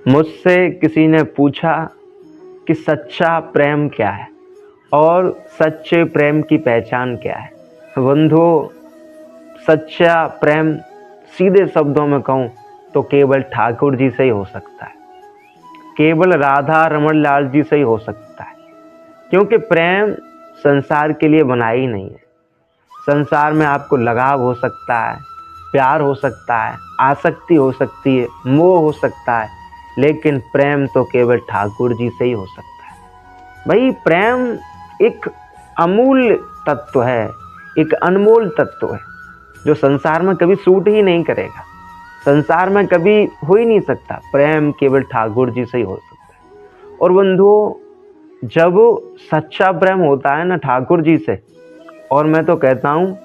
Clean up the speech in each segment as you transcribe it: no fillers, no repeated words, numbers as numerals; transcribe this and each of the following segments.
मुझसे किसी ने पूछा कि सच्चा प्रेम क्या है और सच्चे प्रेम की पहचान क्या है। बंधुओं, सच्चा प्रेम सीधे शब्दों में कहूँ तो केवल ठाकुर जी से ही हो सकता है, केवल राधा रमन लाल जी से ही हो सकता है। क्योंकि प्रेम संसार के लिए बना ही नहीं है। संसार में आपको लगाव हो सकता है, प्यार हो सकता है, आसक्ति हो सकती है, मोह हो सकता है, लेकिन प्रेम तो केवल ठाकुर जी से ही हो सकता है। भाई, प्रेम एक अमूल्य तत्व है, एक अनमोल तत्व है जो संसार में कभी सूट ही नहीं करेगा, संसार में कभी हो ही नहीं सकता। प्रेम केवल ठाकुर जी से ही हो सकता है। और बंधुओं, जब सच्चा प्रेम होता है ना ठाकुर जी से, और मैं तो कहता हूँ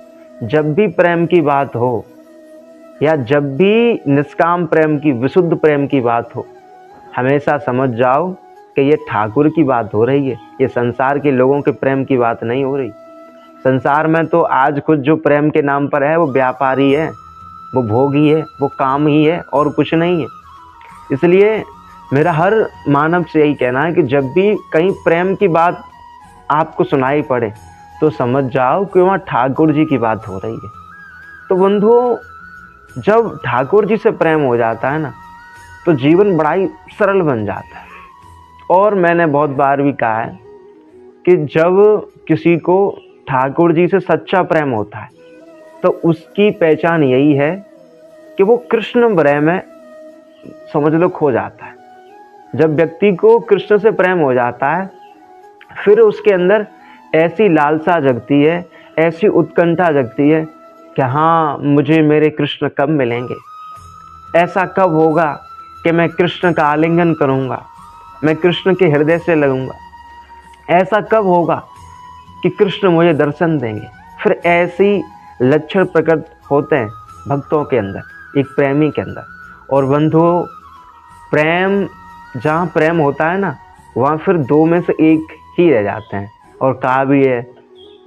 जब भी प्रेम की बात हो या जब भी निष्काम प्रेम की, विशुद्ध प्रेम की बात हो, हमेशा समझ जाओ कि ये ठाकुर की बात हो रही है, ये संसार के लोगों के प्रेम की बात नहीं हो रही। संसार में तो आज कुछ जो प्रेम के नाम पर है वो व्यापारी है, वो भोगी है, वो काम ही है और कुछ नहीं है। इसलिए मेरा हर मानव से यही कहना है कि जब भी कहीं प्रेम की बात आपको सुनाई पड़े तो समझ जाओ कि वहाँ ठाकुर जी की बात हो रही है। तो बंधुओं, जब ठाकुर जी से प्रेम हो जाता है ना तो जीवन बड़ा ही सरल बन जाता है। और मैंने बहुत बार भी कहा है कि जब किसी को ठाकुर जी से सच्चा प्रेम होता है तो उसकी पहचान यही है कि वो कृष्ण प्रेम में, समझ लो, खो जाता है। जब व्यक्ति को कृष्ण से प्रेम हो जाता है फिर उसके अंदर ऐसी लालसा जगती है, ऐसी उत्कंठा जगती है कि हाँ, मुझे मेरे कृष्ण कब मिलेंगे, ऐसा कब होगा कि मैं कृष्ण का आलिंगन करूँगा, मैं कृष्ण के हृदय से लगूंगा, ऐसा कब होगा कि कृष्ण मुझे दर्शन देंगे। फिर ऐसी लक्षण प्रकट होते हैं भक्तों के अंदर, एक प्रेमी के अंदर। और बंधुओं, प्रेम, जहाँ प्रेम होता है ना वहाँ फिर दो में से एक ही रह जाते हैं। और कहा भी है,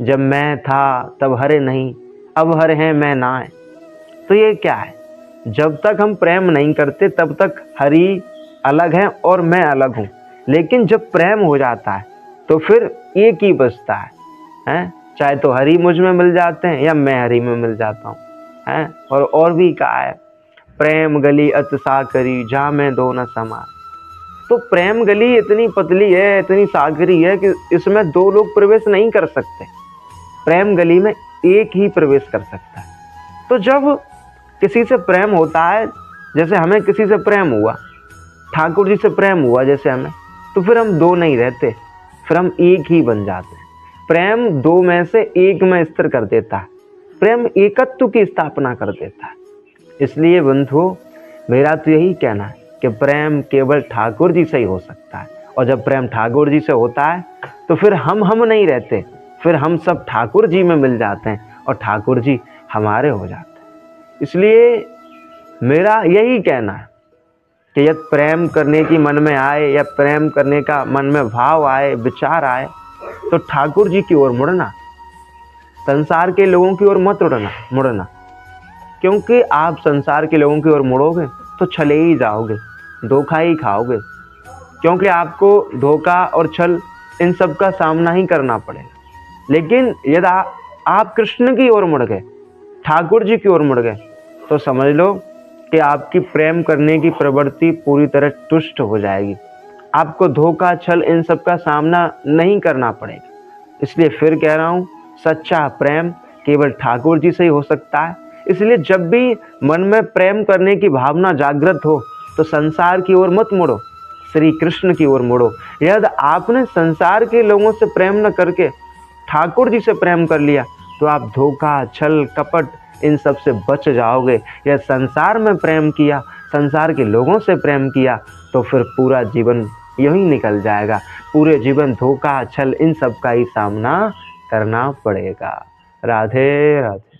जब मैं था तब हरे नहीं, अब हरे हैं मैं ना है। तो ये क्या है, जब तक हम प्रेम नहीं करते तब तक हरि अलग है और मैं अलग हूँ, लेकिन जब प्रेम हो जाता है तो फिर एक ही बचता है, चाहे तो हरि मुझ में मिल जाते हैं या मैं हरि में मिल जाता हूँ, हैं। और भी कहा है, प्रेम गली अत साकरी जहाँ मैं दो न समा। तो प्रेम गली इतनी पतली है, इतनी सागरी है कि इसमें दो लोग प्रवेश नहीं कर सकते। प्रेम गली में एक ही प्रवेश कर सकता है। तो जब किसी से प्रेम होता है, जैसे हमें किसी से प्रेम हुआ, ठाकुर जी से प्रेम हुआ जैसे हमें, तो फिर हम दो नहीं रहते, फिर हम एक ही बन जाते हैं। प्रेम दो में से एक में स्थिर कर देता है, प्रेम एकत्व की स्थापना कर देता है। इसलिए बंधुओं, मेरा तो यही कहना है कि प्रेम केवल ठाकुर जी से ही हो सकता है। और जब प्रेम ठाकुर जी से होता है तो फिर हम नहीं रहते, फिर हम सब ठाकुर जी में मिल जाते हैं और ठाकुर जी हमारे हो जाते हैं। इसलिए मेरा यही कहना है कि यदि प्रेम करने की मन में आए या प्रेम करने का मन में भाव आए, विचार आए, तो ठाकुर जी की ओर मुड़ना, संसार के लोगों की ओर मत मुड़ना। क्योंकि आप संसार के लोगों की ओर मुड़ोगे तो छले ही जाओगे, धोखा ही खाओगे। क्योंकि आपको धोखा और छल इन सब का सामना ही करना पड़ेगा। लेकिन यदि आप कृष्ण की ओर मुड़ गए, ठाकुर जी की ओर मुड़ गए, तो समझ लो कि आपकी प्रेम करने की प्रवृत्ति पूरी तरह तुष्ट हो जाएगी। आपको धोखा, छल इन सब का सामना नहीं करना पड़ेगा। इसलिए फिर कह रहा हूँ, सच्चा प्रेम केवल ठाकुर जी से ही हो सकता है। इसलिए जब भी मन में प्रेम करने की भावना जागृत हो तो संसार की ओर मत मुड़ो, श्री कृष्ण की ओर मुड़ो। यदि आपने संसार के लोगों से प्रेम न करके ठाकुर जी से प्रेम कर लिया तो आप धोखा, छल, कपट इन सब से बच जाओगे। यह संसार में प्रेम किया, संसार के लोगों से प्रेम किया, तो फिर पूरा जीवन यूं ही निकल जाएगा। पूरे जीवन धोखा, छल इन सब का ही सामना करना पड़ेगा। राधे राधे।